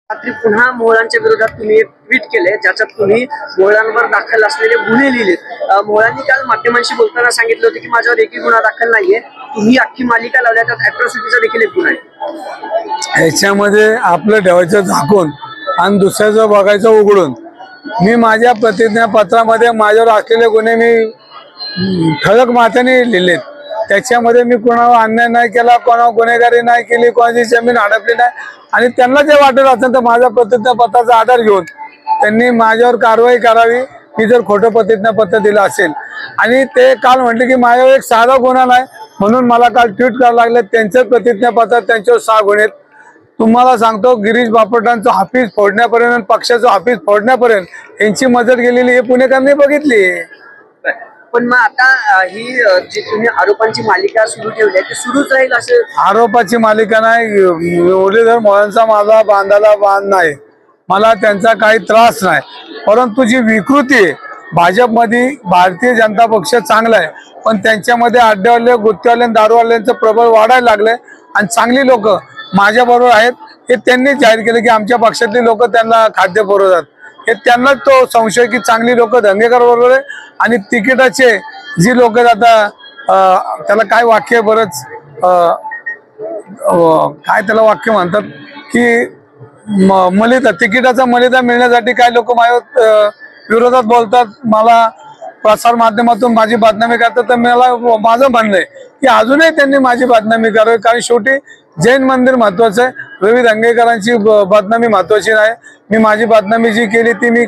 रात्री पुन्हा मोहळांच्या विरोधात तुम्ही एक ट्विट केले ज्याच्यात तुम्ही मोहळांवर दाखल असलेले गुन्हे लिहिलेत। मोहळांनी काल माध्यमांशी बोलताना सांगितलं होतं की माझ्यावर एकही गुन्हा दाखल नाहीये, तुम्ही अख्खी मालिका लावल्या त्यात अॅट्रॉसिटीचा देखील एक गुन्हा आहे। ह्याच्यामध्ये आपलं ठेवायचं झाकून आणि दुसऱ्याचं बघायचं उघडून। मी माझ्या प्रतिज्ञापत्रामध्ये माझ्यावर असलेले गुन्हे मी ठळक माथ्याने लिहिलेत। त्याच्यामध्ये मी कोणावर अन्याय नाही केला, कोणावर गुन्हेगारी नाही केली, कोणाची जमीन हडपली नाही आणि त्यांना जे वाटत असेल तर माझ्या प्रतिज्ञापत्राचा आधार घेऊन त्यांनी माझ्यावर कारवाई करावी। मी जर खोटं प्रतिज्ञापत्र दिलं असेल आणि ते काल म्हटले की माझ्यावर एक साधा गुन्हा नाही म्हणून मला काल ट्विट करावं लागलं। त्यांचं प्रतिज्ञापत्र त्यांच्यावर 6 गुन्हे आहेत। तुम्हाला सांगतो गिरीश बापटांचं ऑफिस फोडण्यापर्यंत, पक्षाचं ऑफिस फोडण्यापर्यंत यांची मदत गेलेली हे पुणेकरांनी बघितली। पण मग आता ही जी तुम्ही आरोपांची मालिका सुरू ठेवली आहे ती सुरूच राहील असे? आरोपाची मालिका नाही, मुरलीधर मोहोळांचा माझा बांधाला बांध नाही, मला त्यांचा काही त्रास नाही, परंतु जी विकृती आहे भाजपमध्ये, भारतीय जनता पक्ष चांगला आहे पण त्यांच्यामध्ये अड्डेवाले, गुत्तेवाले, दारूवाल्यांचं प्रबळ वाढायला लागलंय आणि चांगली लोक माझ्या बरोबर आहेत हे त्यांनी जाहीर केलं की आमच्या पक्षातली लोक त्यांना खाद्य पुरवतात। हे त्यांनाच तो संशय की चांगली लोक दंगेकर बरोबर आहे आणि तिकिटाचे जी लोक आता त्याला काय वाक्य बरंच काय त्याला वाक्य म्हणतात की मलिदा, तिकिटाचा मलिदा मिळण्यासाठी काय लोक माझ्या विरोधात बोलतात, मला प्रसार माध्यमातून माझी बदनामी करतात। तर मला माझं म्हणणं आहे की अजूनही त्यांनी माझी बदनामी करावी, कारण शेवटी जैन मंदिर महत्वाचं आहे, रवी दंगेकरांची बदनामी महत्वाची नाही। मी माझी बदनामी जी केली ती मी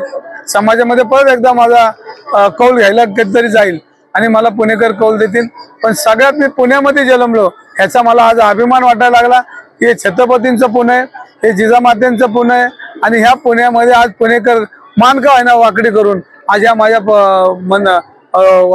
समाजामध्ये परत एकदा माझा कौल घ्यायला कधीतरी जाईल आणि मला पुणेकर कौल देतील। पण सगळ्यात मी पुण्यामध्ये जन्मलो ह्याचा मला आज अभिमान वाटायला लागला की हे छत्रपतींचं पुणे आहे, हे जिजामातेंचं पुणे आहे आणि ह्या पुण्यामध्ये आज पुणेकर मान का होईना वाकडी करून आज ह्या माझ्या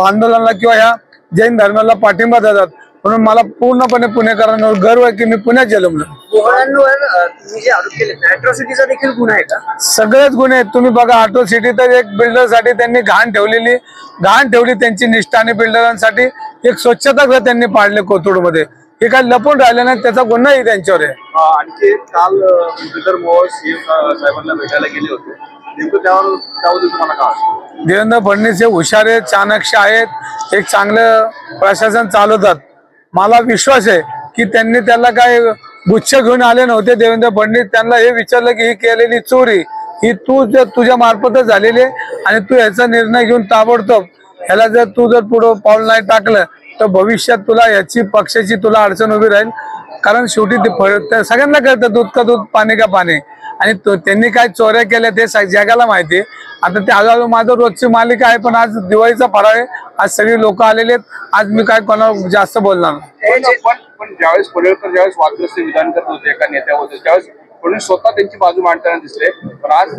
आंदोलनाला किंवा ह्या जैन धर्माला पाठिंबा देतात। म्हणून मला पूर्णपणे पुणेकरांवर गर्व आहे की मी पुण्यात जन्मलो। मोहळांवर तुम्ही जे आरोप केले अॅट्रॉसिटीचा देखील गुन्हा आहे का? सगळेच गुन्हे आहेत। तुम्ही बघा, अॅट्रॉसिटी तर एक बिल्डरसाठी त्यांनी घाण ठेवली त्यांची निष्ठा आणि बिल्डरांसाठी एक स्वच्छतागृह त्यांनी पाडले कोथरूडमध्ये, हे काय लपून राहिले नाही, त्याचा गुन्हाही त्यांच्यावर आहे। आणखी काल मुरलीधर मोहोळ साहेबांना भेटायला गेले होते, नेमकं त्याबद्दल तुम्हाला काय वाटतं? देवेंद्र फडणवीस हे हुशार आहेत, चाणक्य आहेत, एक चांगलं प्रशासन चालवतात। मला विश्वास आहे की त्यांनी त्याला काय गुच्छ घेऊन आले नव्हते। देवेंद्र फडणवीस त्यांना हे विचारलं की ही केलेली चोरी ही तुझ्या मार्फतच झालेली आहे आणि तू याचा निर्णय घेऊन ताबडतोब ह्याला जर तू पुढं पाऊल नाही टाकलं तर भविष्यात तुला याची पक्षाची तुला अडचण उभी राहील। कारण शेवटी ते सगळ्यांना कळतं दूध का दूध पाणी का पाणी आणि त्यांनी काय चोऱ्या केल्या ते जगाला माहिती आहे। आता ते हळूहळू माझं रोजची मालिका आहे, पण आज दिवाळीचा फराळ आहे, आज सगळी लोक आलेले आहेत, आज मी काय कोणाला जास्त बोलणार नाही। पण ज्यावेळेस पडळकर ज्यावेळेस वादग्रस्त विधान करत होते एका नेत्याबद्दल त्यावेळेस फडणवीस स्वतः त्यांची बाजू मांडताना दिसले, पण आज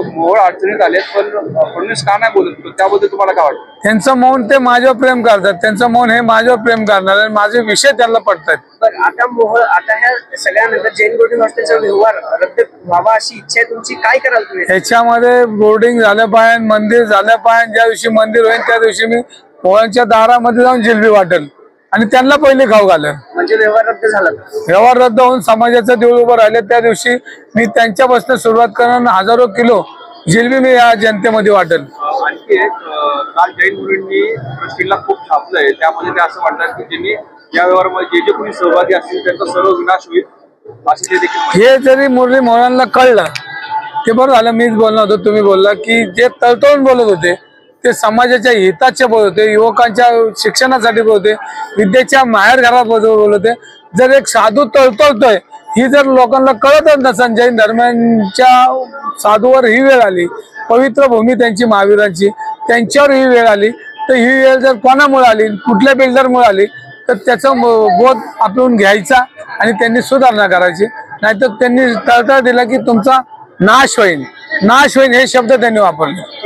मोहोळ अडचणीत आलेत पण फडणवीस का नाही बोलत, त्याबद्दल तुम्हाला काय वाटतं? त्यांचं मौन, ते माझ्यावर प्रेम करतात, त्यांचं मौन हे माझ्यावर प्रेम करणार आणि माझे विषय त्यांना पडतात। आता मोहोळ, आता ह्या सगळ्यानंतर जैन बोर्डिंग हॉस्टेलचा व्यवहार रद्द व्हावा अशी इच्छा आहे तुमची, काय कराल तुम्ही? ह्याच्यामध्ये बोर्डिंग झालं पाहिजे, मंदिर झालं पाहिजे, ज्या दिवशी मंदिर होईल त्या दिवशी मी मोहोळांच्या दारामध्ये जाऊन जिलबी वाटेल आणि त्यांना पहिले खाऊ घालेल। म्हणजे व्यवहार रद्द झाला? व्यवहार रद्द होऊन समाजाचं देऊळ उभं राहिले त्या दिवशी मी त्यांच्यापासून सुरुवात करून हजारो किलो जिलबी मी या जनतेमध्ये वाटेल। आणखी एक काल जैन मुलींनी प्रेस्टिजला खूप छापलंय, त्यामध्ये ते असं म्हणतात की ज्यांनी या व्यवहारामध्ये जे कोणी सहभागी असतील त्यांचा सर्व विनाश होईल असे ते देखील। हे जरी मुरली मोहोळांना कळलं ते बरं झालं, मीच बोलणार होतो, तुम्ही बोलला की जे तळतळून बोलत होते ते समाजाच्या हिताचे बोलत होते, युवकांच्या शिक्षणासाठी बोलत होते, विद्येच्या माहेर घरात बोलत होते। जर एक साधू तळतळतोय ही जर लोकांना कळतच नसेल, जैन धर्मांच्या साधूवर ही वेळ आली, पवित्र भूमी त्यांची महावीरांची, त्यांच्यावर ही वेळ आली, तर ही वेळ जर कोणामुळे आली, कुठल्या बिल्डरमुळे आली तर त्याचा बोध आपण घ्यायचा आणि त्यांनी सुधारणा करायची। नाहीतर त्यांनी तळतळ दिला की तुमचा नाश होईल हे शब्द त्यांनी वापरले।